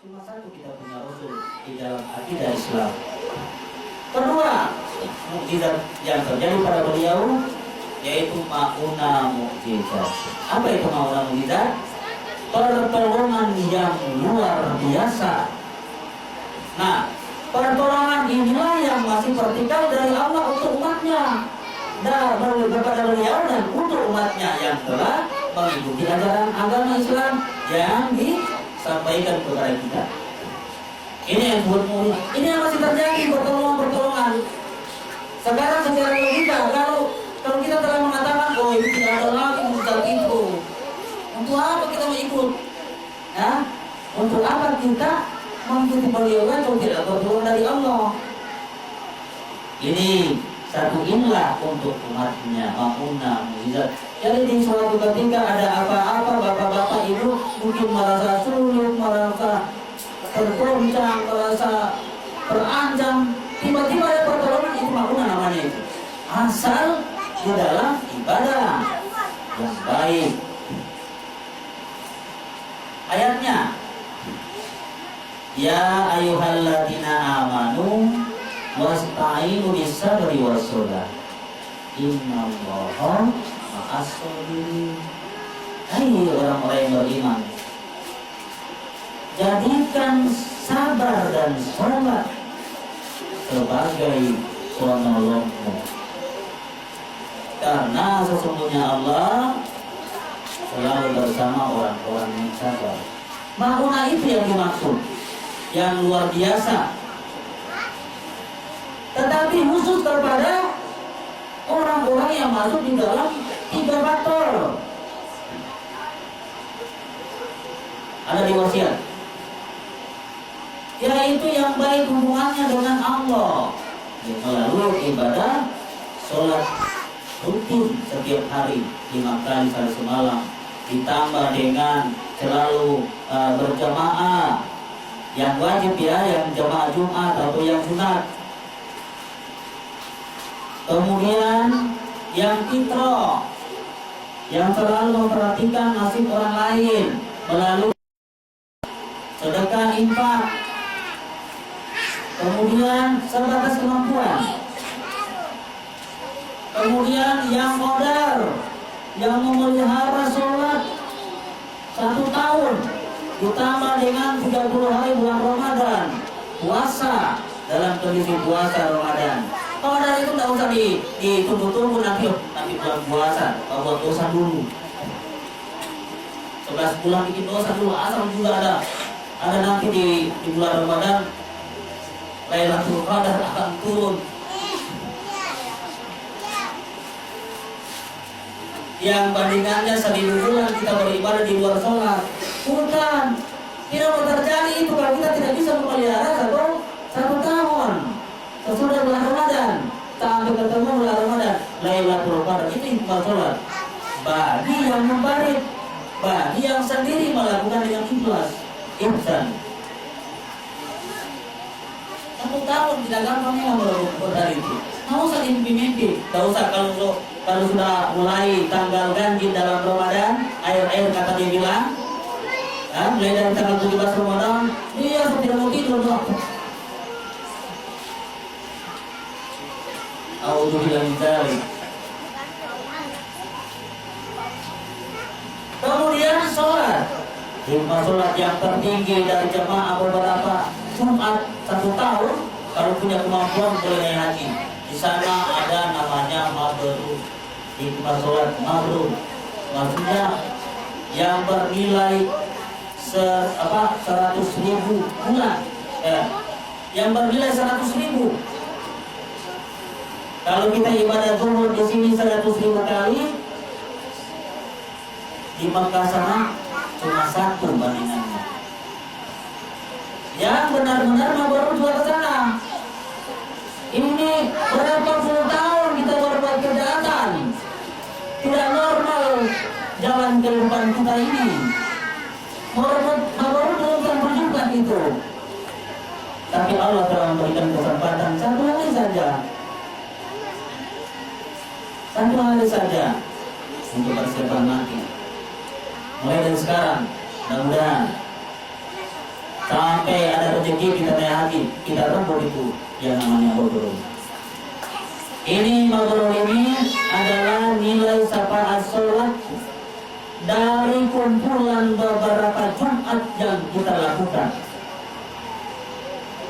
Cuma satu kita punya Rasul di dalam akidah Islam. Kedua, mukjizat yang terjadi pada beliau yaitu mauna mukjizat. Apa itu mauna mukjizat? Pertolongan yang luar biasa. Nah, pertolongan inilah yang masih vertikal dari Allah untuk umatnya. Dan kepada beliau dan untuk umatnya yang telah mengikuti ajaran agama Islam yang disampaikan kepada kita. Ini yang buat murid. Ini yang masih terjadi pertolongan. Sekarang secara logika, kalau kita telah mengatakan, oh ini tidak ada lagi mukjizat itu, untuk apa kita mau ikut? Ya? Untuk apa kita mengikuti beliau kalau tidak pertolongan dari Allah? Ini satu inilah untuk umatnya, mauna mukjizat. Jadi di suatu ketika ada apa-apa, bapak-bapak ibu mungkin merasa sulit, merasa tergoncang, merasa terancam, tiba-tiba ada pertolongan, itu mauna namanya itu. Asal di dalam ibadah yang baik. Ayatnya, ya ayyuhalladzina amanu wasta'inu bis-sabri was-shalah innallaha ma'as-sabirin. Hai orang-orang yang beriman, jadikan sabar dan sholat sebagai penolongmu, karena sesungguhnya Allah selalu bersama orang-orang yang sabar. Mauna itu yang dimaksud, yang luar biasa. Tetapi khusus kepada orang-orang yang masuk di dalam 3 faktor. Ada di wasiat, yaitu yang baik hubungannya dengan Allah melalui ibadah sholat rutin setiap hari 5 kali sehari semalam, ditambah dengan selalu berjamaah yang wajib ya, yang jamaah Jumat atau yang sunat. Kemudian yang fitrah, yang selalu memperhatikan nasib orang lain melalui sedekah, infak. Kemudian sebatas kemampuan. Kemudian yang qadar, yang memelihara sholat 1 tahun ditambah dengan 30 hari bulan Ramadan, puasa dalam kondisi puasa Ramadan. Qadar itu tidak usah ditunggu-tunggu nanti bulan puasa, buat dosa dulu. 11 bulan bikin dosa dulu, asal juga ada nanti di bulan Ramadan Lailatul Qadar akan turun. Yang bandingannya 1000 bulan kita beribadah di luar sholat. Bukan, tidak mau terjadi itu kalau kita tidak bisa memelihara satu tahun sesudah bulan Ramadan sampai ketemu bulan Ramadan Lailatul Qadar. Itu hikmah sholat bagi yang membarik, bagi yang sendiri melakukan dengan ikhlas, ihsan. 1 tahun tidak gampang yang melakukan dari itu. Nggak usah dimimpi, nggak usah kalau sudah mulai tanggal ganjil dalam Ramadan, air kata dia bilang, mulai dari tanggal 17 Ramadan, dia tidak mau tidur tuh. A'udzubillahi min dzalik. Kemudian sholat, hikmah sholat yang tertinggi dari jemaah beberapa Jumat 1 tahun, kalau punya kemampuan boleh naik haji. Di sana ada namanya mabrur, hikmah sholat mabrur, maksudnya yang bernilai 100.000 bulan, yang bernilai 100.000. Kalau kita ibadah zuhur di sini 100.000 kali, di Makkah sana cuma 1 bandingannya. Yang benar-benar mabrur juga ke sana. Ini berapa puluh tahun kita berbuat kejahatan, tidak normal jalan kehidupan kita ini. Mabrur belum berjumlah itu. Tapi Allah telah memberikan kesempatan 1 hari saja. 1 hari saja untuk persiapan mati. Mulai dari sekarang, mudah-mudahan rezeki kita hati, kita rebut itu yang namanya mabrur. Ini mabrur ini adalah nilai syafaat sholat dari kumpulan beberapa Jumat yang kita lakukan.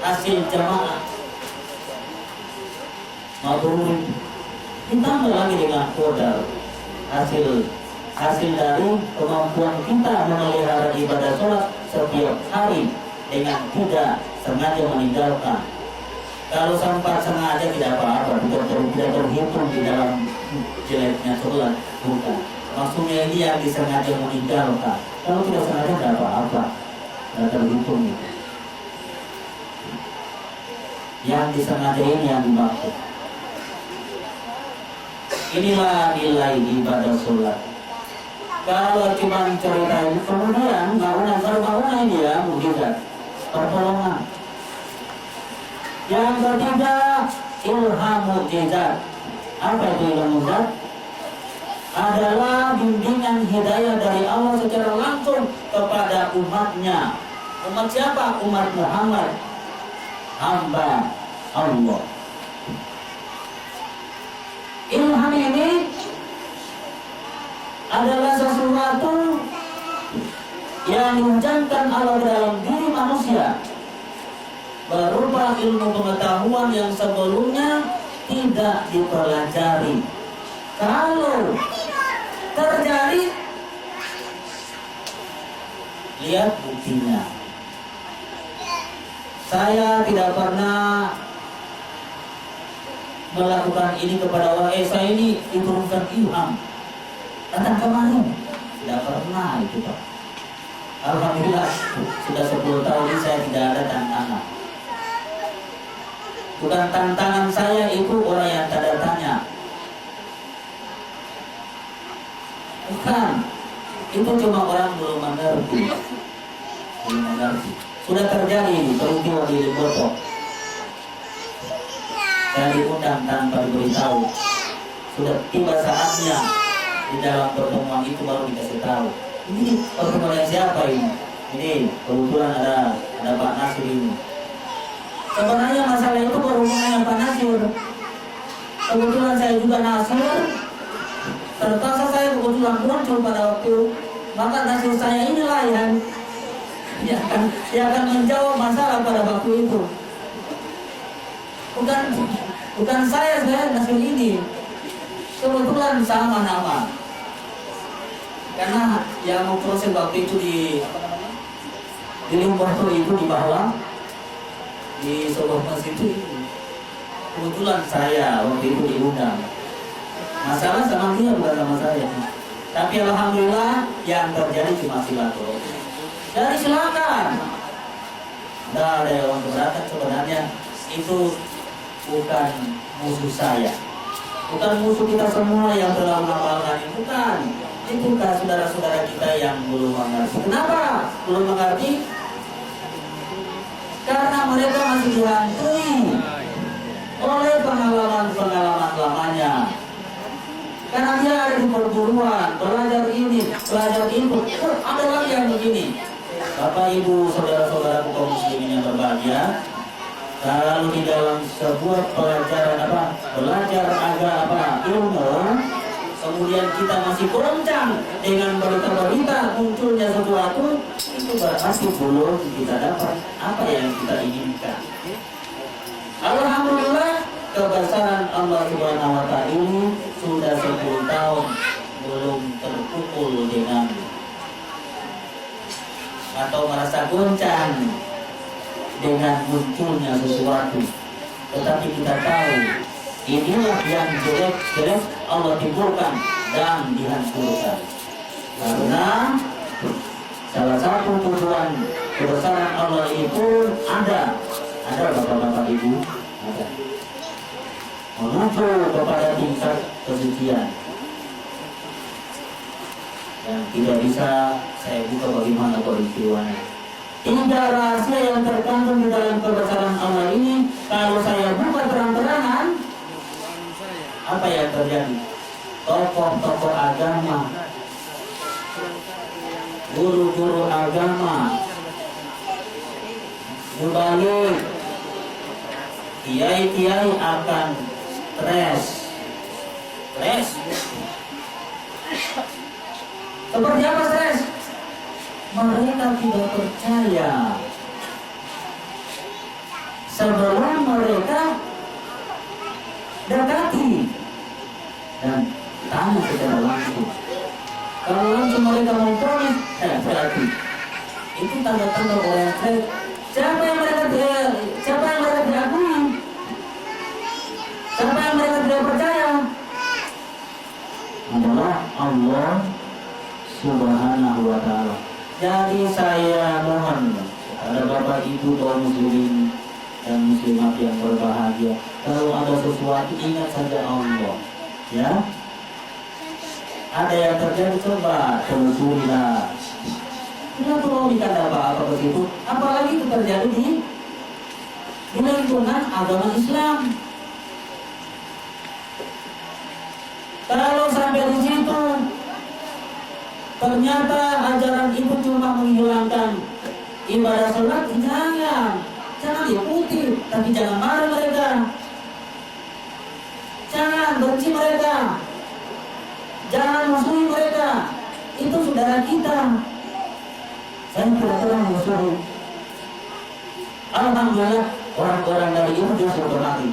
Hasil jamaah mabrur ditambah lagi dengan qadar hasil dari kemampuan kita memelihara ibadah sholat setiap hari dengan tidak sengaja meninggalkan. Kalau sempat sengaja tidak apa-apa, tidak terhitung di dalam jeleknya sholat, bukan. Maksudnya ini yang disengaja meninggalkan. Kalau tidak sengaja tidak apa-apa, tidak terhitung itu. Yang disengaja ini yang dimaksud. Inilah nilai ibadah sholat. Kalau cuma cerita ini, kemudian bangunan ini ya mujizat, pertolongan. Yang ketiga, ilham mujizat. Apa itu ilham mujizat? Adalah bimbingan hidayah dari Allah secara langsung kepada umatnya. Umat siapa? Umat Muhammad, hamba Allah. Ilham ini adalah sesuatu yang dihujankan Allah dalam diri manusia berupa ilmu pengetahuan yang sebelumnya tidak dipelajari. Kalau terjadi, lihat buktinya. Saya tidak pernah melakukan ini kepada orang, saya ini diturunkan ilham datang kemarin, tidak pernah itu Pak. Alhamdulillah sudah 10 tahun ini saya tidak ada tantangan. Bukan tantangan saya itu orang yang tanda tanya, bukan, itu cuma orang belum mengerti. Sudah terjadi peristiwa di Limboto. Saya diundang tanpa diberitahu. Sudah tiba saatnya di dalam pertemuan itu baru dikasih tahu. Ini pertemuan siapa ini? Ini kebetulan ada Pak Nasir ini. Sebenarnya masalah itu berhubungan dengan Pak Nasir. Kebetulan saya juga Nasir. Terpaksa saya kebetulan muncul pada waktu, maka Nasir saya inilah yang akan menjawab masalah pada waktu itu. Bukan saya Nasir ini. Kebetulan sama nama. Karena yang memproses waktu itu di Limboto itu di bawah di sebuah masjid itu, kebetulan saya waktu itu diundang. Masalah sama dia bukan sama saya. Tapi alhamdulillah yang terjadi cuma silaturahmi. Dari silakan. Tidak ada yang keberatan, sebenarnya itu bukan musuh saya. Bukan musuh kita semua yang telah mengamalkan ini, bukan. Itu kan saudara-saudara kita yang belum mengerti. Kenapa belum mengerti? Karena mereka masih dihantui oleh pengalaman-pengalaman lamanya. Karena dia ada di perguruan, belajar ini, belajar itu. Ada lagi yang begini. Bapak Ibu saudara-saudara kaum muslimin yang berbahagia, kalau di dalam sebuah pelajaran belajar ilmu, kemudian kita masih goncang dengan berita-berita munculnya sesuatu, itu berarti belum kita dapat apa yang kita inginkan. Alhamdulillah kebesaran Allah Subhanahu wa Ta'ala ini sudah 10 tahun belum terpukul dengan atau merasa goncang dengan munculnya sesuatu. Tetapi kita tahu inilah yang jelek Allah timbulkan dan dihancurkan. Karena salah satu tujuan kebesaran Allah itu ada bapak-bapak ibu, ada menuju kepada tingkat kesucian yang tidak bisa saya buka bagaimana peristiwanya. 3 rahasia yang terkandung di dalam kebesaran Allah ini, kalau saya buka terang-terangan, apa yang terjadi? Tokoh-tokoh agama, guru-guru agama, mubalik kiai-kiai akan stres. Seperti apa stres? Mereka tidak percaya sebelum mereka dekati dan tanya secara langsung. Kalau langsung mereka memponis, berarti itu tanda-tanda orang stres. Siapa yang mereka diakui? Siapa yang mereka tidak percaya? Adalah Allah Subhanahu wa ta'ala. Jadi saya mohon kepada Bapak Ibu kaum muslimin dan muslimat yang berbahagia, kalau ada sesuatu ingat saja Allah, ya. Ada yang terjadi, coba telusurilah. Tidak perlu dikata apa-apa begitu, apalagi itu terjadi di lingkungan agama Islam. Kalau sampai di situ ternyata ajaran itu cuma menghilangkan ibadah sholat, jangan diikuti, tapi jangan marah mereka, jangan benci mereka, jangan musuhi mereka. Itu saudara kita. Saya tidak pernah musuhi. Alhamdulillah orang-orang dari itu dia sudah mati.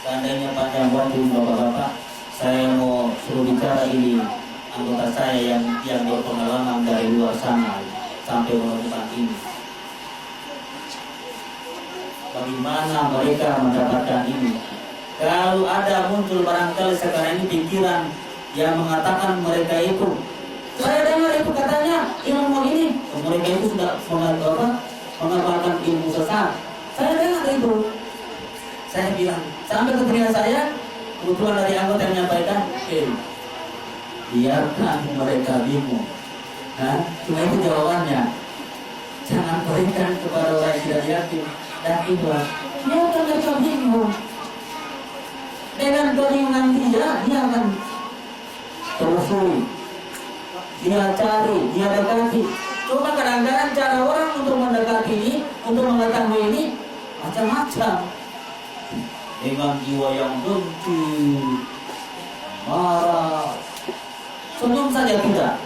Seandainya panjang waktu bapak-bapak, saya mau suruh bicara ini anggota saya yang berpengalaman dari luar sana sampai menemukan ini. Bagaimana mereka mendapatkan ini? Kalau ada muncul barangkali sekarang ini pikiran yang mengatakan mereka itu, saya dengar itu katanya ilmu ini, mereka itu sudah mengamalkan ilmu sesat. Saya dengar itu. Saya bilang, sampai ke telinga saya, kebetulan dari anggota yang menyampaikan, biarkan mereka bingung. Cuma itu jawabannya. Jangan berikan kepada orang yang tidak yakin dan ikhlas. Biarkan mereka bingung. Dengan kebingungan dia akan telusuri, dia cari, dia dekati. Cuma kadang-kadang cara orang untuk mendekati ini, untuk mengetahui ini macam-macam. Dengan jiwa yang benci, marah, senyum saja tidak.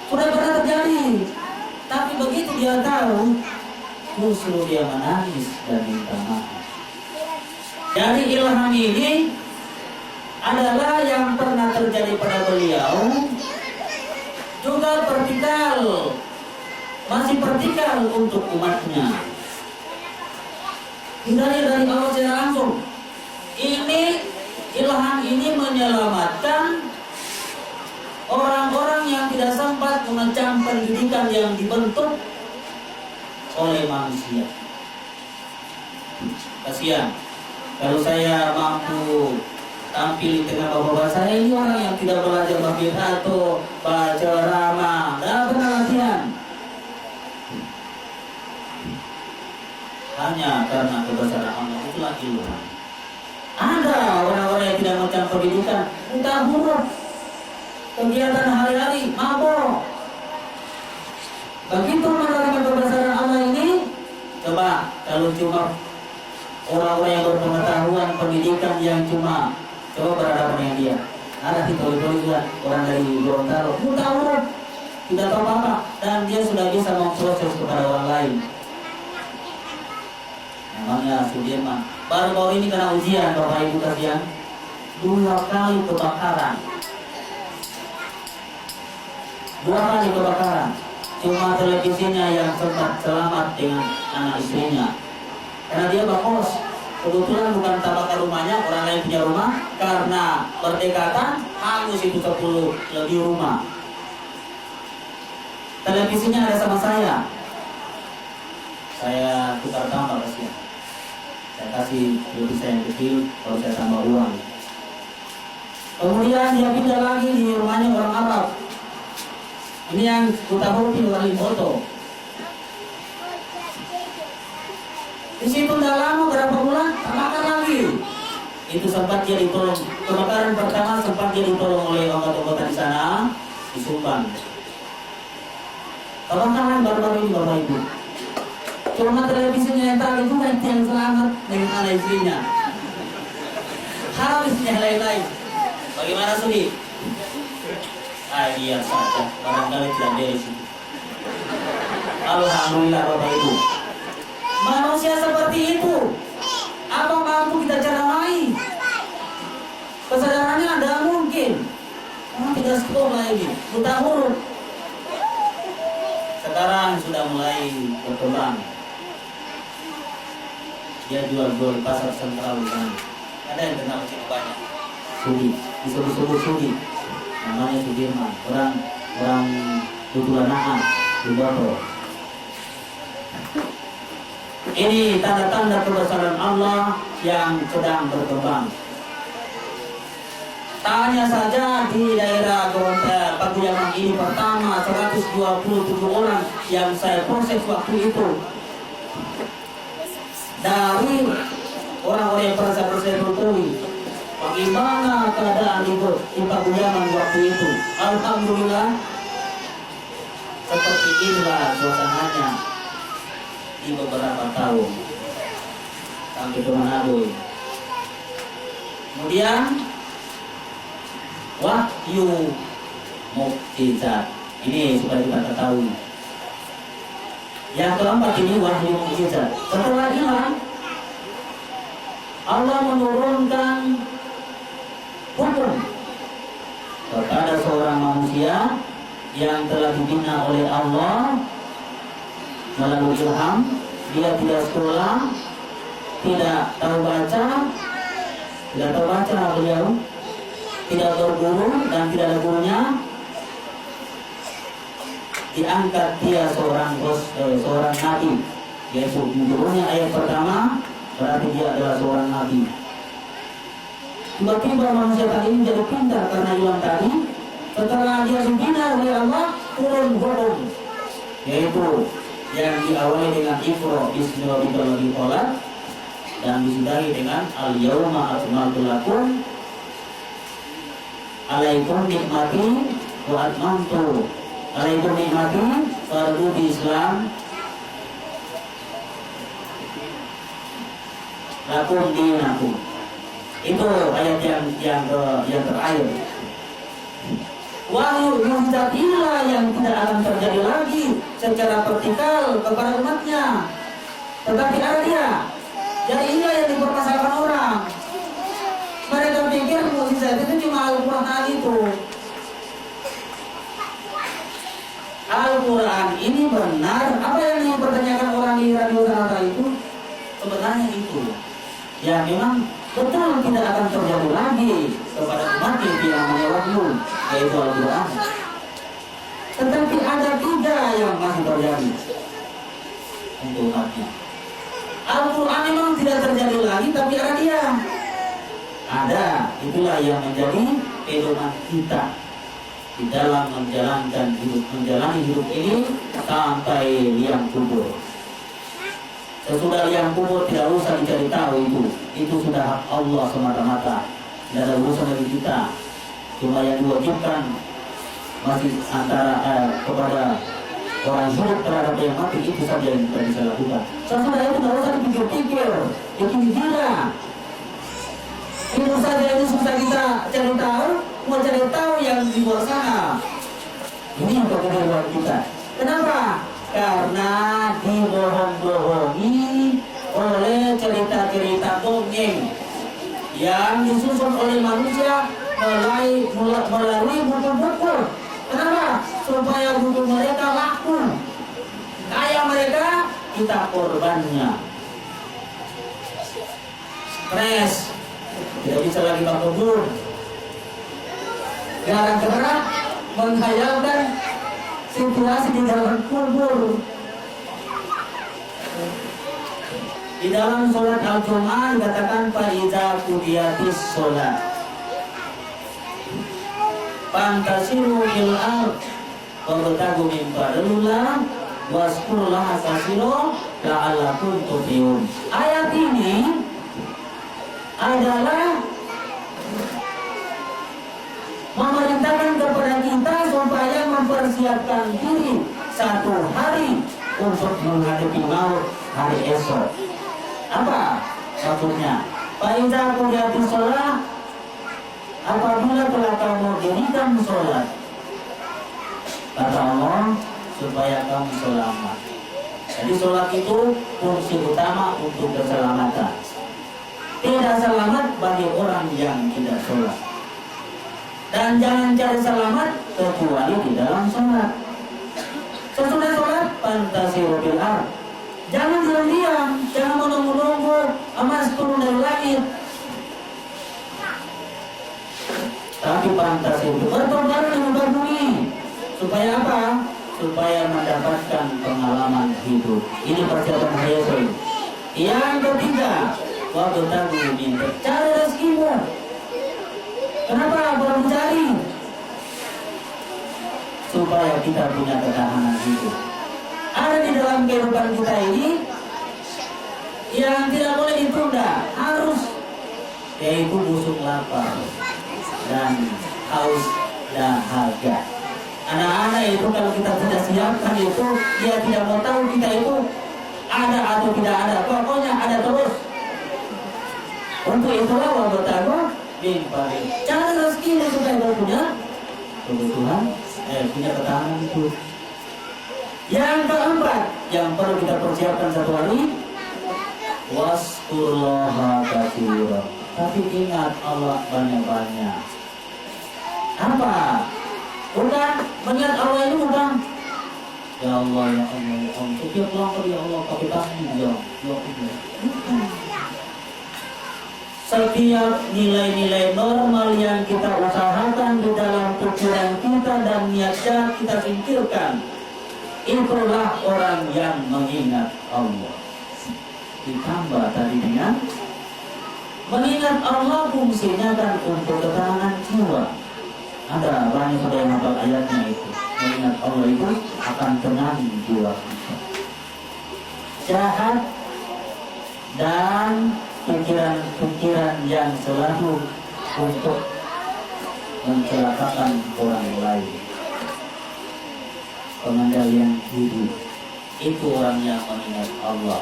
Sudah pernah terjadi. Tapi begitu dia tahu, justru dia menangis dan minta maaf. Dari ilham ini adalah yang pernah terjadi pada beliau, juga masih vertikal untuk umatnya. Hindari dari Allah secara langsung. Ini ilham ini menyelamatkan orang-orang yang tidak sempat mengecam pendidikan yang dibentuk oleh manusia. Kasihan kalau saya mampu tampil di tengah bapak-bapak saya, ini orang yang tidak belajar pidato, baca ceramah, tidak pernah latihan, hanya karena kebesaran Allah. Itulah ilmu. Ada orang-orang yang tidak macam pendidikan, entah huruf, kegiatan hari-hari, mabok. Begitu menerima kebesaran Allah ini, coba kalau cuma orang-orang yang berpengetahuan pendidikan yang cuma coba berhadapan dengan dia. Ada juga orang dari Gorontalo, entah huruf, tidak tahu apa-apa, dan dia sudah bisa memproses kepada orang lain. Namanya Sudirman. Baru-baru ini kena ujian Bapak Ibu kasihan, 2 kali kebakaran. 2 kali kebakaran. Cuma televisinya yang sempat selamat dengan anak istrinya. Karena dia bakos. Kebetulan bukan tabakar rumahnya, orang lain punya rumah. Karena berdekatan, hangus itu 10 lebih rumah. Televisinya ada sama saya. Saya tukar tambah kasihan. Saya kasih lebih saya yang kecil, kalau saya tambah uang. Kemudian dia pindah lagi di rumahnya orang Arab. Ini yang Kutahuti wali foto. Di situ tidak lama, berapa bulan, kebakaran lagi. Itu sempat dia ditolong. Kebakaran pertama sempat dia ditolong oleh anggota-anggota di sana, disumbang. Kebakaran baru-baru ini Bapak Ibu. Cuma televisinya yang tadi juga yang selamat dengan anak istrinya. Habisnya lain-lain. Bagaimana Sudi? Iya saja, barangkali tidak beres itu. Alhamdulillah Bapak Ibu. Manusia seperti itu. Apa mampu kita ceramai? Kesadarannya ada mungkin. Orang tidak sekolah ini, buta huruf. Sekarang sudah mulai berkembang. Dia jual-jual di pasar sentral kan. Ada yang kenal sini banyak. Sudi, disebut-sebut Sudi. Namanya Sudirman. Orang Tutulanaan, Dubato. Ini tanda-tanda kebesaran Allah yang sedang berkembang. Tanya saja di daerah Paguyamang ini pertama 127 orang yang saya proses waktu itu. Dari orang-orang yang pernah saya ketahui, bagaimana keadaan di Paguyamang waktu itu. Alhamdulillah, seperti inilah suasananya di beberapa tahun sampai ke Manado. Kemudian wahyu mukjizat ini supaya kita ketahui. Yang keempat ini wahyu mukjizat. Setelah hilang, Allah menurunkan hukum kepada seorang manusia yang telah dibina oleh Allah melalui ilham. Dia tidak sekolah, tidak tahu baca beliau, tidak berguru dan tidak ada gurunya. Diangkat dia seorang nabi, yaitu gurunya ayat pertama, berarti dia adalah seorang nabi. Tiba-tiba manusia tadi menjadi pintar karena ilham tadi. Setelah dia dibina oleh Allah, turun hukum, yaitu yang diawali dengan Iqra bismi rabbikal ladzi khalaq dan disudahi dengan al-yauma akmaltu lakum alaikum nikmati wa atmamtu alaikum nikmati fardu di Islam lakum dinakum. Itu ayat yang terakhir. Wahyu mukjizat inilah yang tidak akan terjadi lagi secara vertikal kepada umatnya, tetapi ada dia. Jadi inilah yang dipermasalahkan orang. Mereka pikir mukjizat itu cuma Al-Quran itu. Al-Quran ini benar. Apa yang dipertanyakan orang di Radio Sanata itu sebenarnya itu. Ya memang betul tidak akan terjadi lagi kepada umat yang namanya wahyu, yaitu Al-Quran. Tetapi ada tiga yang masih terjadi untuk umatnya. Al-Quran memang tidak terjadi lagi, tapi ada dia. Ada, itulah yang menjadi pedoman kita di dalam menjalani hidup ini sampai liang kubur. Sesudah liang kubur tidak usah dicari tahu itu sudah hak Allah semata-mata, tidak ada urusan dari kita. Cuma yang diwajibkan masih antara kepada orang hidup terhadap yang mati, itu saja yang kita bisa lakukan. Sesudah itu tidak usah dipikir-pikir, bikin gila. Itu saja itu susah kita cari tahu, mau cari tahu yang di luar sana. Ini yang kebenaran kita. Kenapa? Karena dibohong-bohongi oleh cerita-cerita dongeng yang disusun oleh manusia melalui buku-buku. Kenapa? Supaya buku mereka laku. Kaya mereka, kita korbannya. Stres, tidak bisa lagi bangun. Gara-gara menghayalkan situasi di dalam kubur. Di dalam sholat al-Jum'ah dikatakan faiza qudiyatis sholat fantasiru fil ard wabtagu min fadlillah waskurullaha kasiro la'allakum tuflihun. Ayat ini adalah memerintahkan kepada kita supaya mempersiapkan diri satu hari untuk menghadapi maut hari esok. Apa maksudnya? Faiza qudiyatis shalah, apabila telah kamu dirikan sholat, kata Allah, supaya kamu selamat. Jadi sholat itu fungsi utama untuk keselamatan. Tidak selamat bagi orang yang tidak sholat. Dan jangan cari selamat kecuali di dalam sholat. Sesudah sholat, fantasiru bil ardh. Jangan diam-diam, jangan menunggu-nunggu emas turun dari langit. Tapi fantasiru, bertobat di muka bumi. Supaya apa? Supaya mendapatkan pengalaman hidup. Ini persiapan Yesus. Yang ketiga, waktu tanggung minta cari rezekimu. Kenapa perlu cari? Supaya kita punya ketahanan hidup. Ada di dalam kehidupan kita ini yang tidak boleh ditunda, harus, yaitu busuk lapar dan haus dahaga. Anak-anak itu kalau kita tidak siapkan itu, dia tidak mau tahu kita itu ada atau tidak ada, pokoknya ada terus. Untuk itulah wabataku bimbang. Cari rezeki supaya kau punya kebutuhan, punya ketahanan hidup. Yang keempat, yang perlu kita persiapkan satu hari, waskurullaha katsiran. Tapi ingat Allah banyak-banyak. Apa? Bukan mengingat Allah ini bukan ya Allah ya Allah ya Allah. Setiap pulang ya Allah pakai tangan ya Allah. Setiap nilai-nilai normal yang kita usahakan di dalam pikiran kita dan niatnya kita singkirkan, itulah orang yang mengingat Allah. Ditambah tadi dengan mengingat Allah, fungsinya kan untuk ketenangan jiwa. Ada banyak sudah yang hafal ayatnya itu. Mengingat Allah itu akan tenang jiwa kita. Jahat dan pikiran-pikiran yang selalu untuk mencelakakan orang lain. Pengendalian diri itu orang yang mengingat Allah.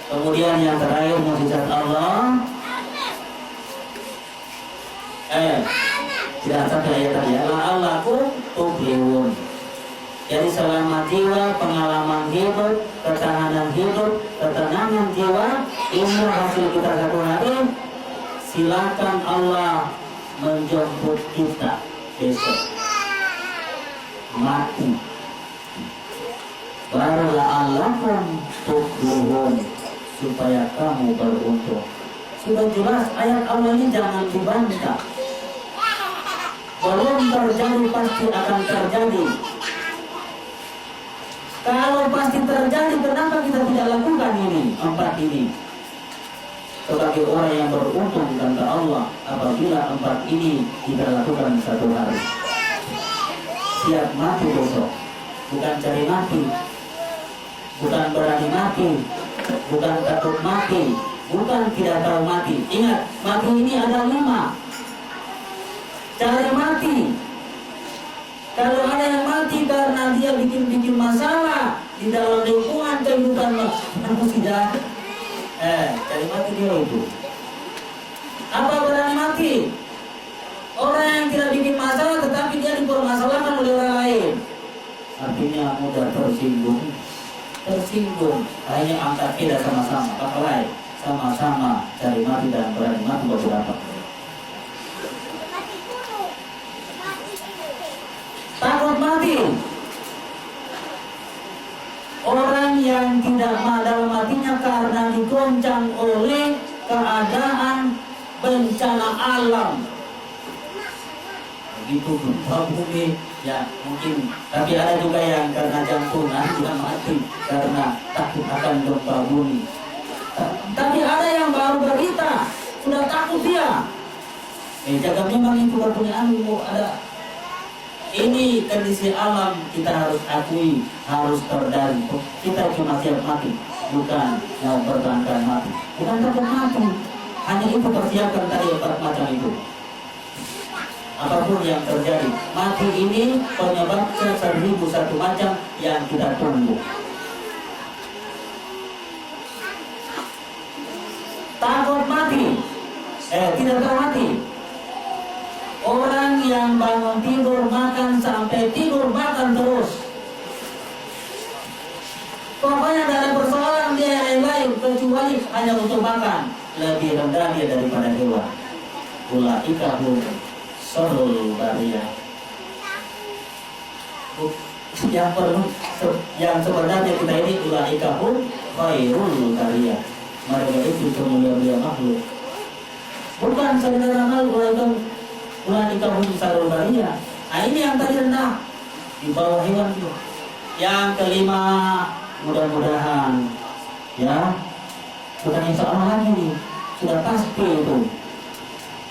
Kemudian yang terakhir, mukjizat Allah. Tidak sampai ayat tadi ya. La'allakum tuflihun. Jadi selamat jiwa, pengalaman hidup, ketahanan hidup, ketenangan jiwa, ini hasil kita satu hari. Silakan Allah menjemput kita besok. Mati. Baru la'allakum tuflihun, supaya kamu beruntung. Sudah jelas ayat Allah ini jangan dibantah. Belum terjadi pasti akan terjadi. Kalau pasti terjadi, kenapa kita tidak lakukan ini? Empat ini sebagai orang yang beruntung kata Allah apabila empat ini kita lakukan satu hari. Siap mati besok, bukan cari mati, bukan berani mati, bukan takut mati, bukan tidak tahu mati. Ingat, mati ini ada 5. Cari mati. Kalau ada yang mati karena dia bikin masalah di dalam lingkungan kehidupan manusia, cari mati dia itu. Apa berani mati? Orang yang tidak bikin masalah tetapi dia dipermasalahkan oleh orang lain, artinya mudah tersinggung. Akhirnya angkat kita sama-sama, pakai sama-sama cari mati dan berani mati beberapa. Takut mati. Orang yang tidak dalam matinya karena digoncang oleh keadaan bencana alam. Begitu gempa bumi, ya mungkin. Tapi ada juga yang karena jantungan dia mati karena takut akan gempa bumi. Tapi ada yang baru berita sudah takut dia. Jaga memang itu punya ilmu ada. Ini kondisi alam, kita harus akui, harus terdari. Kita cuma siap mati, bukan mau bertahankan mati, bukan takut mati. Hanya itu persiapkan tadi 4 macam itu. apapun yang terjadi. Mati ini penyebabnya 1001 macam yang kita tunggu. Takut mati, tidak tahu mati. Orang yang bangun tidur makan sampai tidur makan terus. Pokoknya tidak ada persoalan dia yang lain kecuali hanya untuk makan. Lebih rendah dia daripada hewan. Ulaika hum syarrul bariyah. Yang sebenarnya kita ini ulaika hum khairul bariyah. Mereka itu semulia-mulia makhluk. Bukan sekedar amal ulaika hum syarrul bariyah. Nah, ini yang tadi rendah di bawah hewan itu. Yang kelima, mudah-mudahan ya, bukan insya Allah lagi nih, sudah pasti itu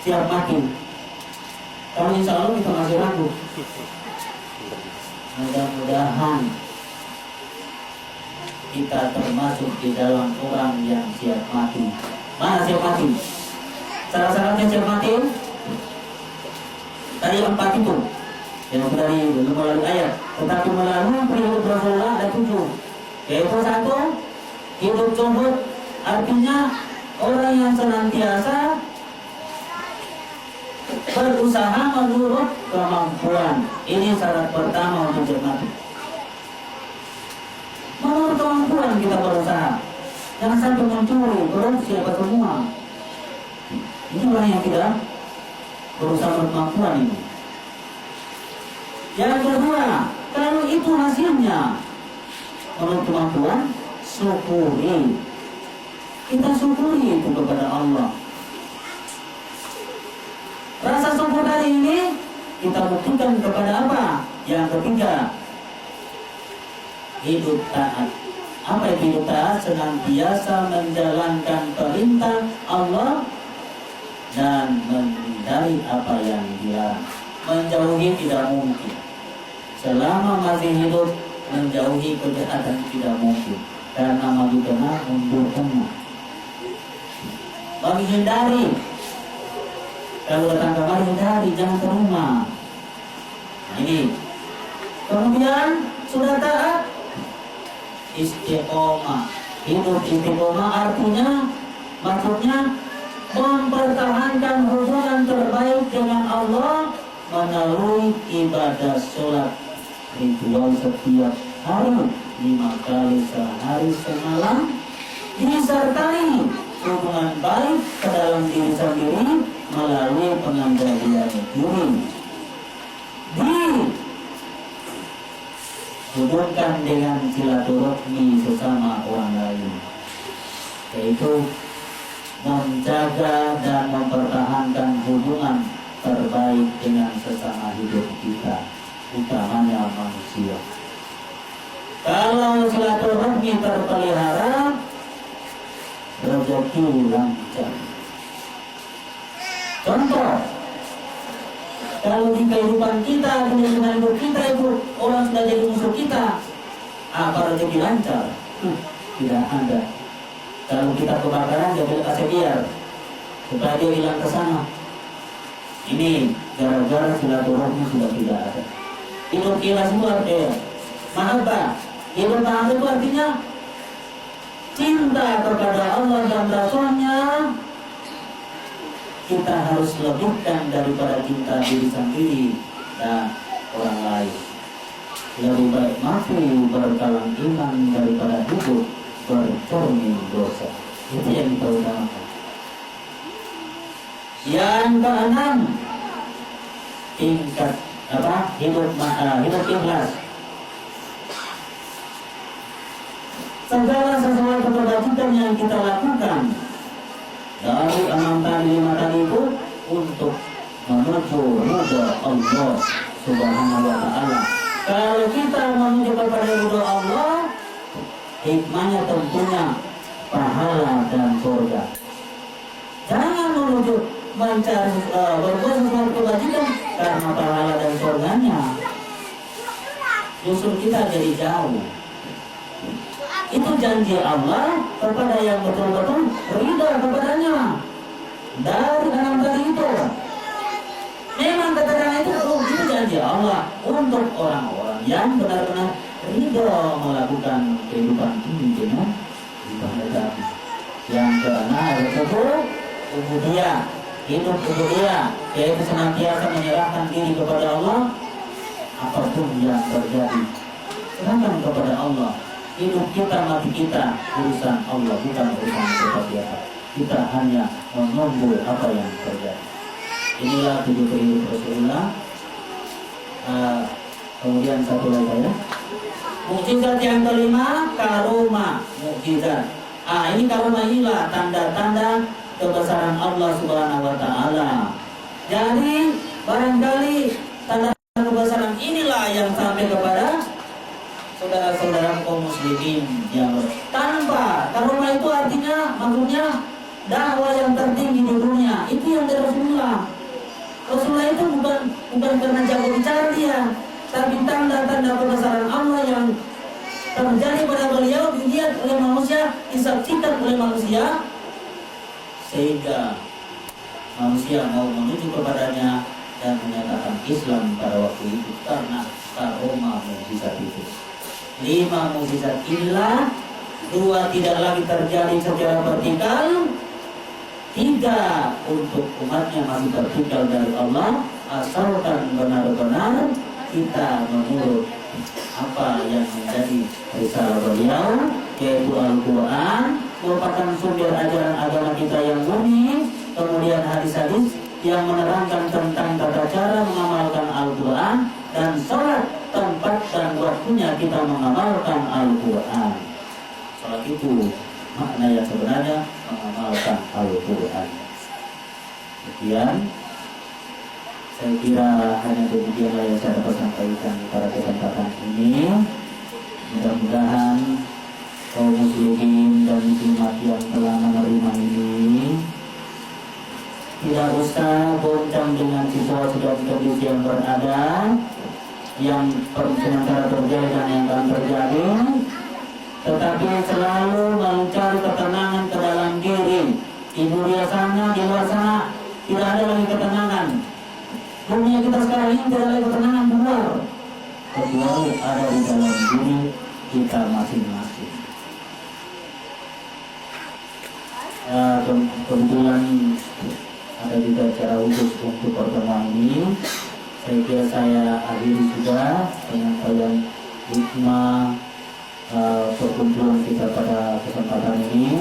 siap mati. Kalau insya Allah kita masih ragu. Mudah-mudahan kita termasuk di dalam orang yang siap mati. Mana siap mati? Syarat-syaratnya siap mati tadi 4 itu yang dari melalui ayat, tetapi melalui periode Rasulullah ada 7, yaitu 1, hidup zuhud, artinya orang yang senantiasa berusaha menurut kemampuan. Ini syarat pertama untuk mati. Menurut kemampuan kita berusaha, jangan sampai mencuri, korupsi apa semua. Ini orang yang tidak berusaha berkemampuan ini. Yang kedua, kalau itu hasilnya menurut kemampuan, syukuri. Kita syukuri itu kepada Allah. Rasa syukur hari ini kita buktikan kepada apa? Yang ketiga, hidup taat. Apa itu hidup taat? Senantiasa menjalankan perintah Allah dan menghindari apa yang dilarang. Menjauhi tidak mungkin. Selama masih hidup, menjauhi kejahatan tidak mungkin, karena maju kena mundur kena. Menghindari, kalau datang kamar hindari, jangan ke rumah. Nah, ini. Kemudian sudah taat, istiqomah. Hidup istiqomah artinya, maksudnya mempertahankan hubungan terbaik dengan Allah melalui ibadah sholat ritual setiap hari 5 kali sehari semalam, disertai hubungan baik ke dalam diri sendiri melalui pengendalian diri, dihubungkan dengan silaturahmi sesama orang lain, yaitu menjaga dan mempertahankan hubungan terbaik dengan sesama hidup kita, utamanya manusia. Kalau silaturahmi terpelihara, rezeki lancar. Contoh, kalau di kehidupan kita, di lingkungan hidup kita itu orang sudah jadi musuh kita, apa rezeki lancar? Tidak ada. Kalau kita kebakaran, dia bilang kasih biar supaya dia hilang ke sana. Ini gara-gara silaturahmi sudah tidak ada. Hidup ikhlas itu artinya mahabbah. Hidup mahabbah itu artinya cinta kepada Allah dan Rasulnya. Kita harus lebihkan daripada cinta diri sendiri dan orang lain. Lebih baik mati berkalang iman daripada hidup bercermin dosa. Itu yang kita utamakan. Yang keenam, tingkat hidup ikhlas. Segala sesuatu kebajikan yang kita lakukan dari 6 tadi 5 tadi itu untuk menuju ridha Allah Subhanahu wa Ta'ala. Kalau kita menuju kepada ridha Allah, hikmahnya tentunya pahala dan surga. Jangan menuju mencari berbuat sesuatu kebajikan karena pahala dan surganya, justru kita jadi jauh. Itu janji Allah kepada yang betul-betul ridha kepadanya dari 6 tadi itu. Memang keterangan itu janji Allah untuk orang-orang yang benar-benar ridho melakukan kehidupan ini dengan ibadah. Yang keenam yaitu ubudiyah, hidup ubudiyah, yaitu senantiasa menyerahkan diri kepada Allah apapun yang terjadi. Serahkan kepada Allah. Hidup kita, mati kita, urusan Allah, bukan urusan siapa-siapa. Kita hanya menunggu apa yang terjadi. Inilah 7 periode Rasulullah. Kemudian satu lagi ya. Mukjizat yang kelima, karoma mukjizat. Ini karoma inilah tanda-tanda kebesaran Allah Subhanahu wa taala. Jadi barangkali tanda kebesaran inilah yang sampai kepada saudara-saudara kaum muslimin yang tanpa karoma itu artinya maksudnya dakwah yang tertinggi di dunia itu yang dari Rasulullah. Rasulullah itu bukan karena jago bicara dia, tapi tanda-tanda kebesaran Allah yang terjadi pada beliau dilihat oleh manusia, disaksikan oleh manusia, sehingga manusia mau menuju kepadanya dan menyatakan Islam pada waktu itu karena karoma mukjizat itu. 5 mukjizat inilah, 2 tidak lagi terjadi secara vertikal, 3 untuk umatnya masih tertinggal dari Allah, asalkan benar-benar kita menurut apa yang menjadi risalah beliau, yaitu Al-Quran, merupakan sumber ajaran agama kita yang murni, kemudian hadis-hadis yang menerangkan tentang tata cara mengamalkan Al-Quran, dan sholat tempat dan waktunya kita mengamalkan Al-Quran. Sholat itu makna yang sebenarnya mengamalkan Al-Quran. Kemudian saya kira hanya demikianlah yang saya dapat sampaikan pada kesempatan ini. Mudah-mudahan kaum muslimin dan muslimat yang telah menerima ini tidak usah goncang dengan situasi dan kondisi yang berada, yang sementara terjadi dan yang akan terjadi, tetapi selalu mencari ketenangan ke dalam diri. Di dunia sana, di luar sana tidak ada lagi ketenangan. Dunia kita sekarang ini tidak ada ketenangan di luar, kecuali ada di dalam diri kita masing-masing. Kebetulan ada juga acara khusus untuk pertemuan ini. Saya kira saya akhiri sudah penyampaian hikmah perkumpulan kita pada kesempatan ini,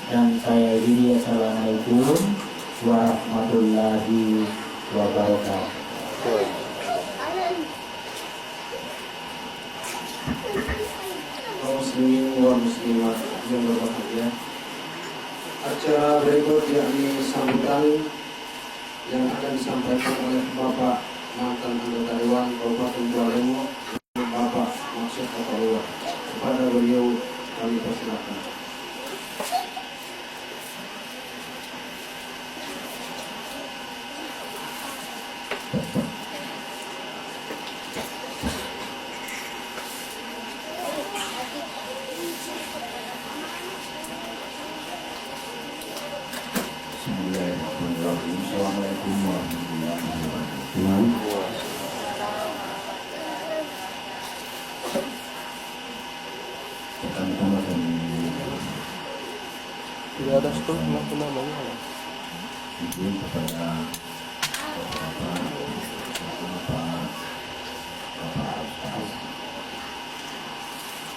dan saya akhiri. Assalamualaikum warahmatullahi wabarakatuh. Kaum muslimin wa muslimat yang berbahagia, acara berikut yakni sambutan yang akan disampaikan oleh Bapak mantan anggota Dewan Kabupaten Kualemo, Bapak Maksud Kapalua. Kepada beliau kami persilakan. Assalamualaikum warahmatullahi wabarakatuh. Pertama-tama kami tidak ada stok namanya. izin kepada Bapak Ustaz,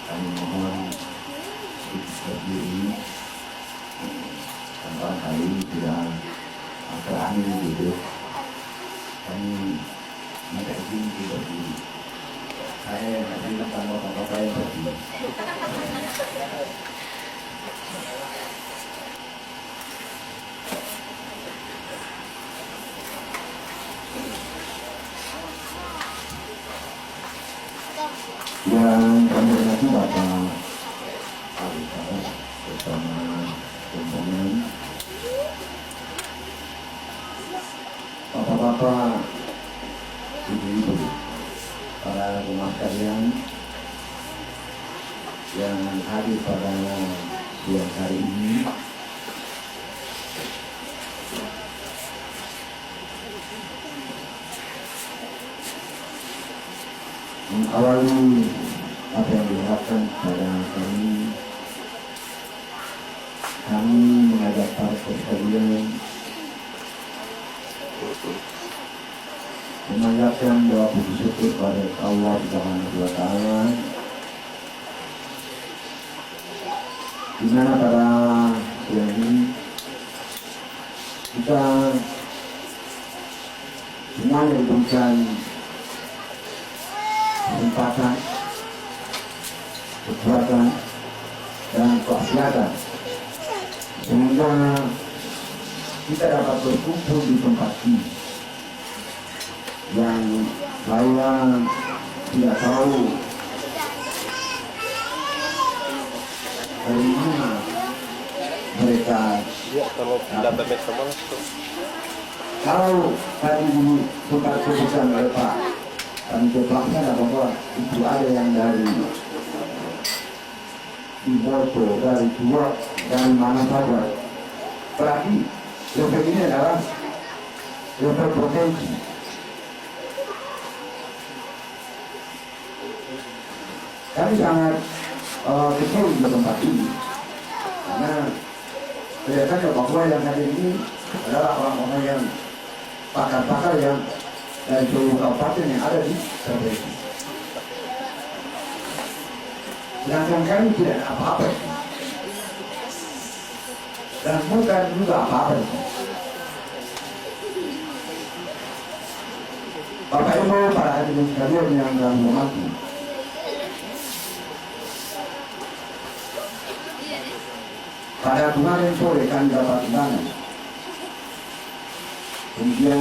kami mohon sedikit diri tanpa kali tidak terakhir gitu. Kami minta izin berdiri. Saya nanti tanpa bapak saya berdiri. Yang kami hormati Bapak Alifas bersama rombongan, Bapak-bapak, ibu-ibu, para rumah sekalian yang hadir pada siang hari ini. mengawali apa yang diharapkan pada kami mengajak para sekalian memanjatkan doa puji syukur kepada Allah Subhanahu wa Ta'ala, di mana pada siang ini kita semuanya diberikan kesempatan, kekuatan, dan keasiatan sehingga kita dapat berkumpul di tempat ini yang saya tidak tahu dari mana mereka. Ya, kalau database sama tuh. Kalau tadi sempat sebutkan oleh Pak Panitia Pelaksana bahwa itu ada yang dari Iboto, dari Tua, dari mana saja. Berarti level ini adalah level provinsi. Kami sangat kecil di tempat ini karena kelihatannya bahwa yang hadir ini adalah orang-orang yang pakar-pakar yang dari seluruh kabupaten yang ada di provinsi. Sedangkan kami tidak ada apa-apa dan bukan juga apa-apa. Bapak Ibu, para hadirin sekalian yang kami hormati, pada kemarin sore kami dapat undangan. Kemudian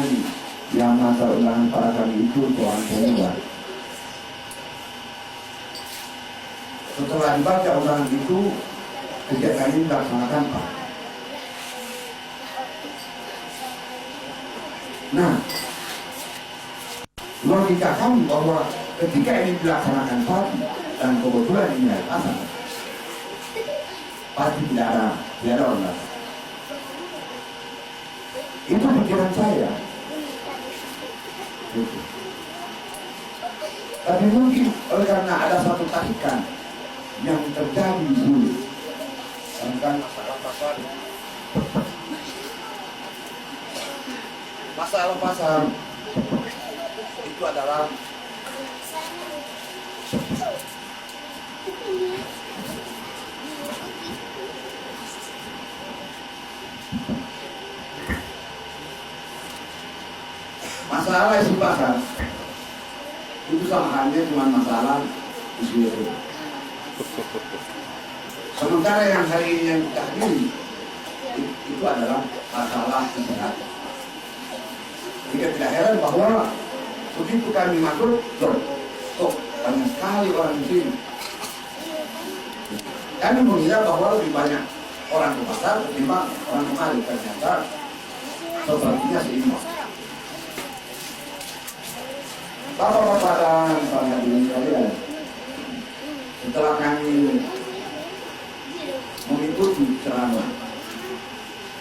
yang masa undangan para kami itu Tuan Pemuda. Setelah dibaca undangan itu, kegiatan ini dilaksanakan Pak. Nah, logika kami bahwa ketika ini dilaksanakan pagi dan kebetulan ini hari asal, pasti tidak ada orang. Itu pikiran saya. Gitu. Tapi mungkin oleh karena ada satu tarikan yang terjadi dulu, tentang masalah pasar itu adalah masalah isi pasar itu sama halnya cuma masalah isi itu. Sementara yang hari ini yang kita hadiri itu adalah masalah kesehatan. Jika tidak heran bahwa begitu kami masuk, loh, banyak sekali orang di sini. Kami mengira bahwa lebih banyak orang ke pasar ketimbang orang kemari, ternyata sepertinya seimbang. Bapak-bapak dan para hadirin sekalian, setelah kami mengikuti ceramah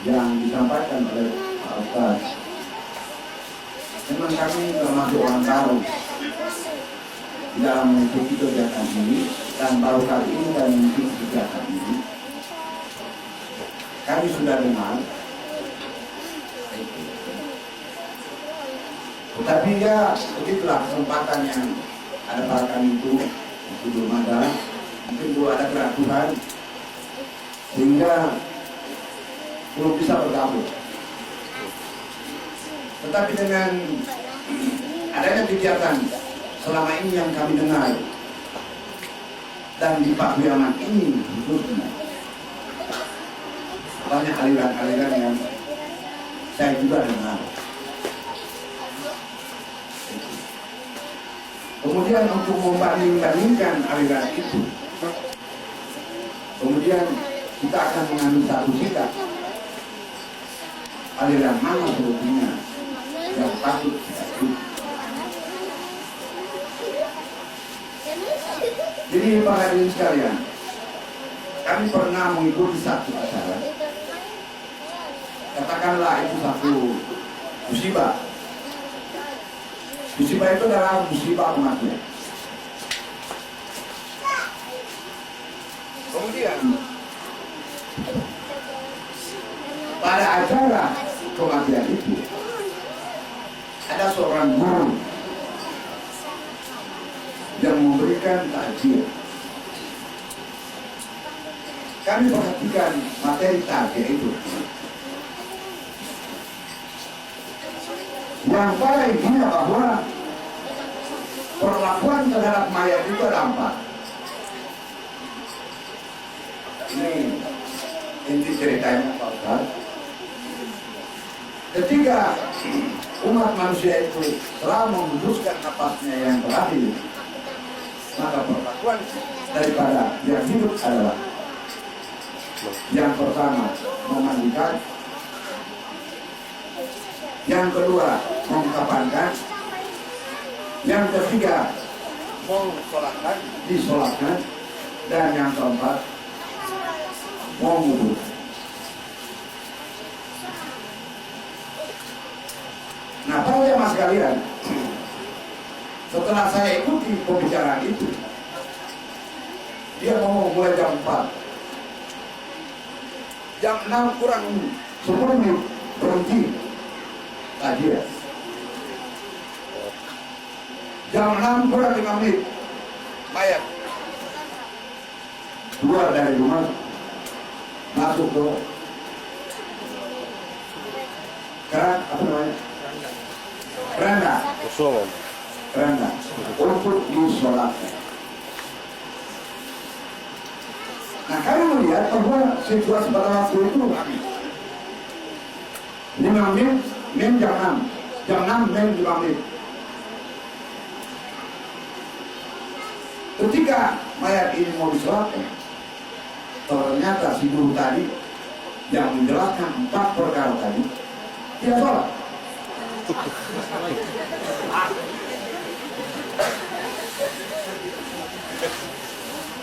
yang disampaikan oleh Pak Ustaz, memang kami termasuk orang baru di dalam mengikuti kegiatan ini, dan baru kali ini kami mengikuti kegiatan ini. Kami sudah dengar, tetapi ya begitulah kesempatan yang ada pada kami itu belum ada, mungkin belum ada keratusan sehingga belum bisa bergabung. Tetapi dengan adanya kegiatan selama ini yang kami dengar dan di Pak Wiaman ini khususnya banyak aliran-aliran yang saya juga dengar. Kemudian untuk membanding-bandingkan aliran itu, kemudian kita akan mengambil satu sikap aliran mana sebetulnya yang patut kita ikuti. Jadi para hadirin sekalian, kami pernah mengikuti satu acara, katakanlah itu satu musibah. Musibah itu adalah musibah kematian. kemudian pada acara kematian itu ada seorang guru yang memberikan takjil. Kami perhatikan materi takjil itu. Yang paling gila bahwa perlakuan terhadap mayat itu ada 4. Ini inti ceritanya Pak Ustaz. Ketika umat manusia itu telah memutuskan napasnya yang terakhir, maka perlakuan daripada yang hidup adalah yang pertama memandikan, yang kedua mengkapankan, yang ketiga mensolatkan, disolatkan, dan yang keempat mengubur. Nah, para jemaah sekalian, setelah saya ikuti pembicaraan itu, dia mau mulai jam 4. Jam 6 kurang 10 menit berhenti kajian. Jam 6 kurang 5 menit mayat keluar dari rumah, masuk ke keranda Usungan. untuk disolatkan. Nah, kami melihat bahwa situasi pada waktu itu kami 5 menit, jam 6 men 5 menit. Ketika mayat ini mau disolatkan, ternyata si guru tadi yang menjelaskan 4 perkara tadi tidak sholat.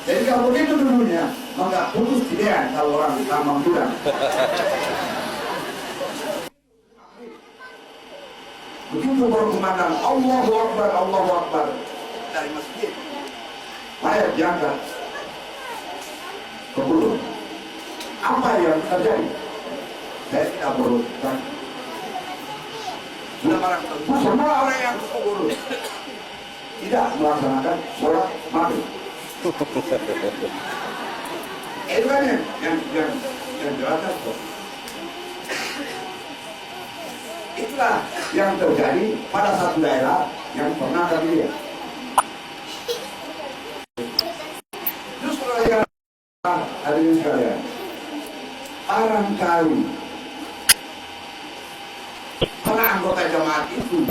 Jadi kalau begitu dulunya, maka putus idean kalau orang tambang bilang. Begitu berkumandang Allahu Akbar dari masjid, mayat diangkat ke mulut. Apa yang terjadi? Saya tidak berhutang. Sudah barang tentu semua orang yang ke mulut tidak melaksanakan sholat maghrib. Itu kan yang jelaskan. Itulah yang terjadi pada satu daerah yang pernah kami lihat. Justru yang hadirin sekalian, barangkali para anggota jemaat itu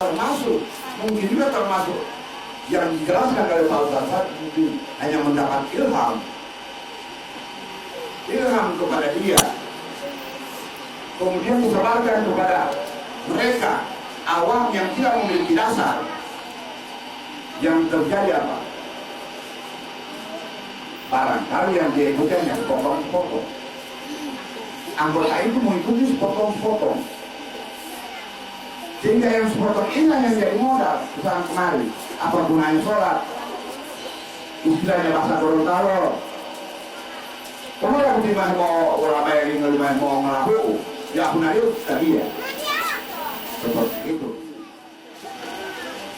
termasuk, mungkin juga termasuk yang dijelaskan oleh Pak Ustaz, mungkin hanya mendapat ilham kepada dia, kemudian disebarkan kepada mereka awam yang tidak memiliki dasar. Yang terjadi apa? Barangkali yang dia ikuti yang sepotong-sepotong. Anggota itu mengikuti sepotong-sepotong, sehingga yang sepotong ini yang jadi modal kesana kemari. Apa gunanya sholat? Istilahnya bahasa Gorontalo, kemudian aku dimana mau ulama yang dimana mau ngelaku, ya aku naik tadi ya seperti itu.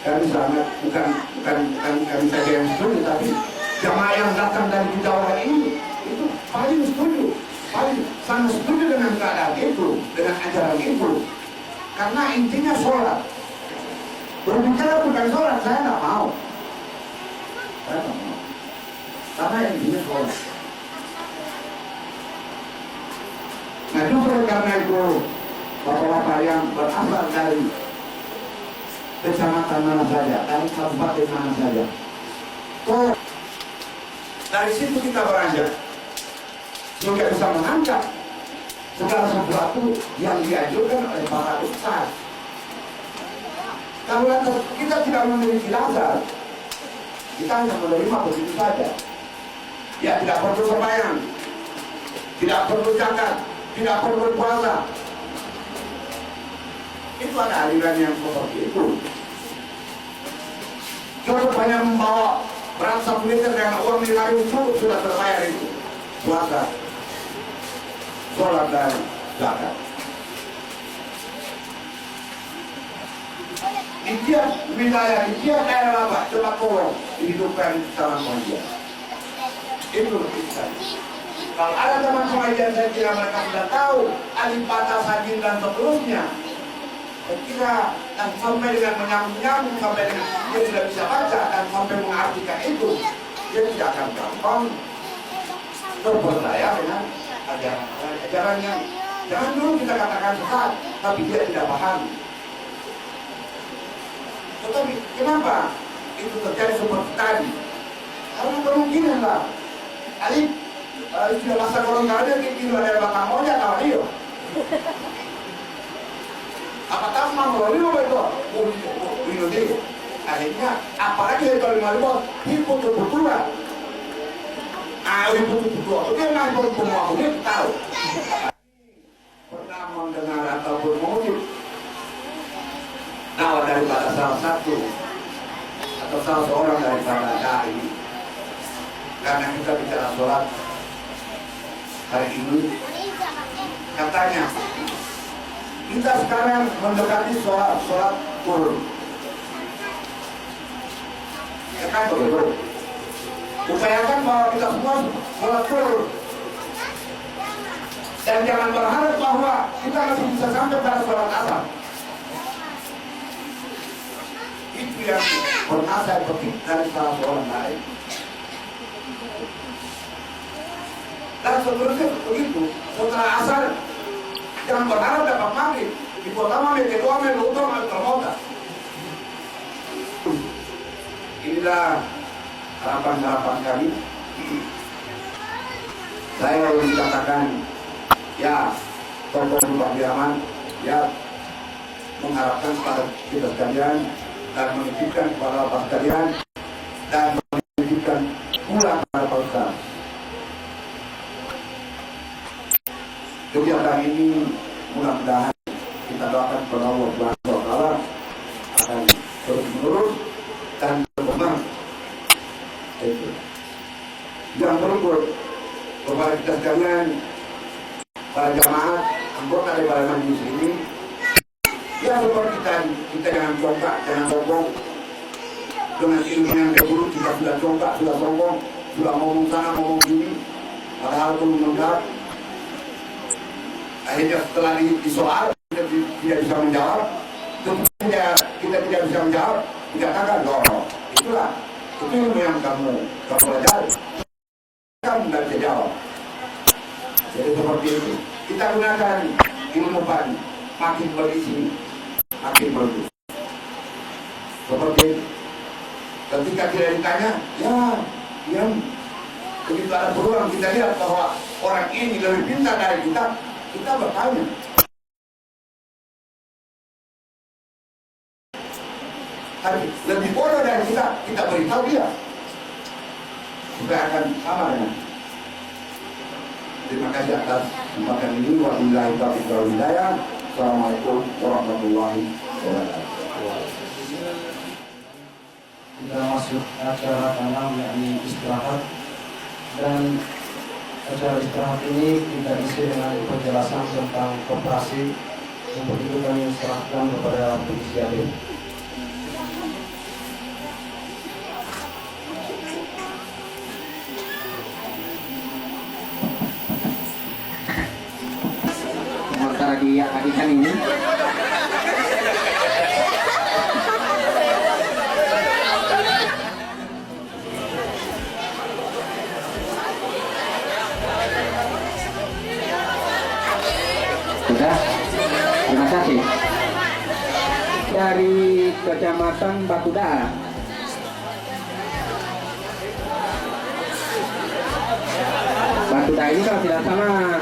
Kami sangat bukan kami saja yang setuju, tapi jamaah yang datang dari Jawa ini itu paling setuju, paling sangat setuju dengan keadaan itu, dengan ajaran itu, karena intinya sholat. Berbicara bukan sholat, saya nggak mau, karena intinya sholat. Nah, justru karena itu bapak-bapak yang berasal dari kecamatan mana saja, dari kabupaten mana saja, dari situ kita beranjak sehingga bisa mengangkat segala sesuatu yang dianjurkan oleh para ustaz. Kalau kita tidak memiliki dasar, kita hanya menerima begitu saja. Ya, tidak perlu sembahyang, tidak perlu zakat, tidak perlu puasa. Itu ada aliran yang seperti itu. Cukup hanya membawa berat 1 liter dengan uang miliaran cukup sudah terbayar itu. Puasa, sholat dan zakat. Di tiap wilayah, di tiap daerah apa, coba tolong dihidupkan taman pengajian. Itu kita. Kalau ada taman pengajian, saya kira mereka sudah tahu alif bata sajin dan seterusnya. Saya kira dan sampai dengan menyambung-nyambung, sampai dengan dia sudah bisa baca dan sampai mengartikan itu, dia tidak akan gampang terperdaya dengan ajarannya. Jangan dulu kita katakan sesat, tapi dia tidak paham. Tetapi kenapa itu terjadi seperti tadi? Karena kemungkinan lah. Alif istilah bahasa Gorontalo dia kira ada bakal maunya kawan dia. Apa tahu mau itu bunuh diri. Akhirnya apalagi kalau mau hipo terbuka. Hipo terbuka. Dia nggak mau semua dia tahu. Pernah mendengar ataupun mengutip nama daripada salah satu atau salah seorang daripada dai. Karena kita bicara sholat hari ini, katanya kita sekarang mendekati sholat turun. Ya kan begitu. Upayakan bahwa kita semua sholat turun. Dan jangan berharap bahwa kita masih bisa sampai pada sholat asar. Itu yang pernah saya petik dari salah seorang lain. Dan seterusnya begitu. Setelah asar, jangan berharap dapat maghrib. Di pertama, kedua, utama, termota. Inilah harapan-harapan kami. Saya ingin katakan, ya, tokoh Pak Biraman, ya, mengharapkan kepada kita sekalian dan menitipkan kepada Bapak sekalian dan menitipkan pula kepada Pak Ustaz. Kegiatan ini mudah-mudahan kita doakan kepada Allah Subhanahu wa taala akan terus menerus dan berkembang. Itu. Yang berikut kepada kita sekalian, para jamaah anggota daripada majelis ini, ya seperti kita jangan congkak, jangan sombong dengan ilmu yang dahulu. Kita sudah congkak, sudah sombong, sudah ngomong sana ngomong sini, padahal belum mendengar. Akhirnya setelah disoal kita tidak bisa menjawab, kita tidak bisa menjawab, dikatakan loh itulah itu ilmu yang kamu pelajari, kamu tidak bisa jawab. Jadi seperti itu kita gunakan ilmu padi, makin berisi makin bagus. Seperti itu. Ketika tidak ditanya, ya diam. Begitu ada peluang kita lihat bahwa orang ini lebih pintar dari kita bertanya. Tapi lebih bodoh dari kita beritahu dia supaya akan sama dengan. Terima kasih atas kesempatan ini. Wabillahi taufiq wal hidayah. Assalamualaikum warahmatullahi wabarakatuh. Kita masuk acara tanam yakni istirahat, dan acara istirahat ini kita isi dengan penjelasan tentang koperasi. Untuk itu kami serahkan kepada pengisi akhir. Sementara diadikan ini sudah. Terima kasih. Dari Kecamatan Batuda, Batuda ini kalau tidak salah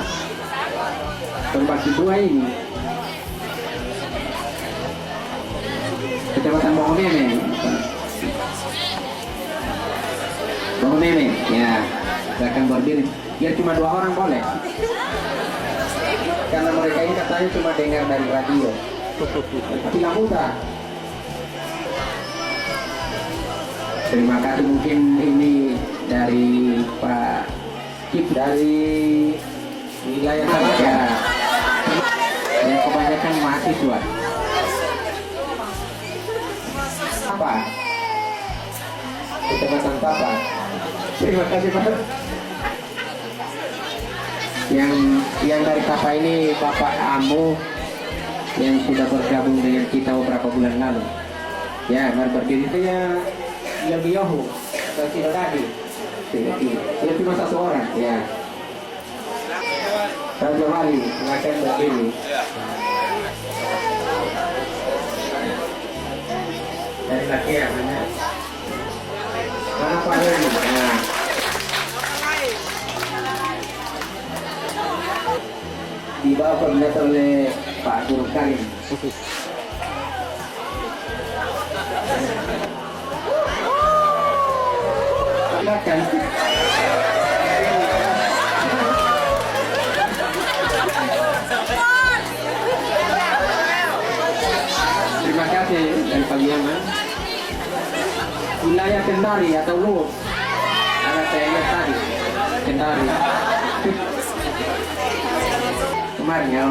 terbagi dua ini. Kecamatan Bongomeme. Bongomeme, ya. Silakan berdiri. Biar cuma 2 orang boleh. Karena mereka ini katanya cuma dengar dari radio. Tapi Lamuda. Terima kasih. Mungkin ini dari Pak Kip dari wilayah ya. Yang kebanyakan mahasiswa. Apa? Kecamatan Papa. Terima kasih Pak. Yang dari Papa ini Bapak Amu yang sudah bergabung dengan kita beberapa bulan lalu. Ya, mari berdiri saya lebih yohu atau tidak tadi. Tidak cuma satu orang. Ya. Raja Wali, silakan berdiri. Dari laki ya, mana? Mana Pak Heri? Nah. Dibawa koordinator oleh Pak Guru Kalim. Silakan. Terima kasih dari Pak Yaman. Wilayah Kendari atau Luwuk. Ada saya lihat tadi. Kendari. Kemarin ya.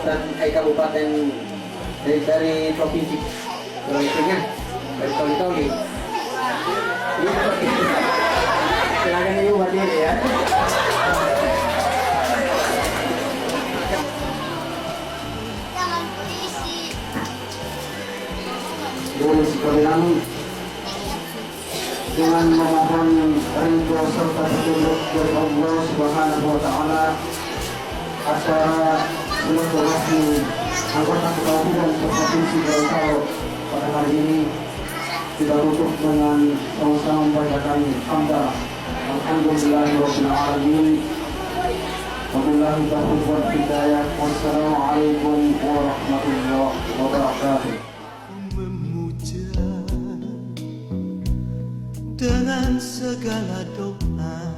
Dan kabupaten dari provinsi Sulawesi dari Toli-Toli. Silakan ibu berdiri ya. Dari sekalian dengan memohon ridho serta petunjuk dari Allah Subhanahu wa taala, acara silaturahmi anggota ketua provinsi Gorontalo pada hari ini kita tutup dengan sama-sama membacakan hamdalah. Alhamdulillahirabbil alamin. Wabillahi taufiq wal hidayah. Wassalamualaikum warahmatullahi wabarakatuh. Dengan segala doa,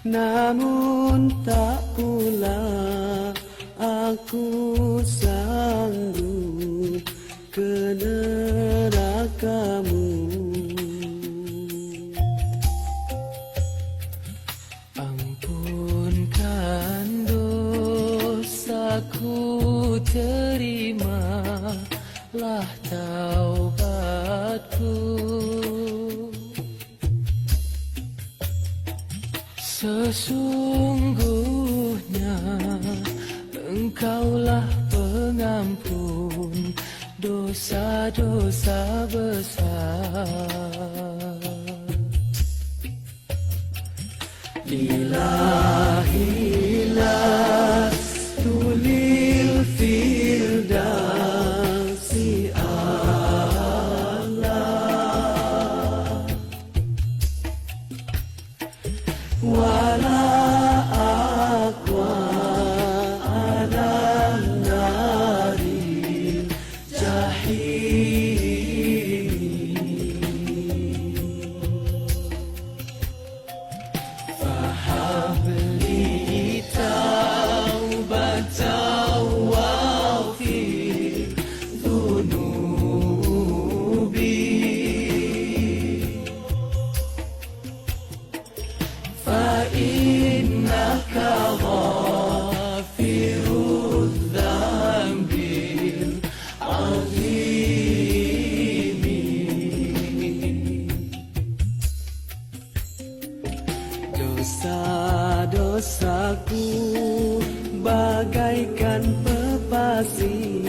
namun tak pula aku sanggup ke nerakamu. Ampunkan dosaku, terimalah taubatku. Sesungguhnya Engkaulah pengampun dosa-dosa besar. Ilahilah tulil firdausi Allah, wala aqwa alam nari jahim. Fahabli taubatan waghfir dhunubi, fa innaka ghafirudz dzambil azim. Dosa-dosaku bagaikan pepasir,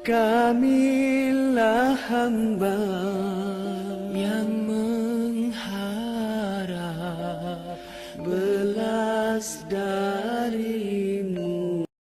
kamilah hamba yang mengharap belas dari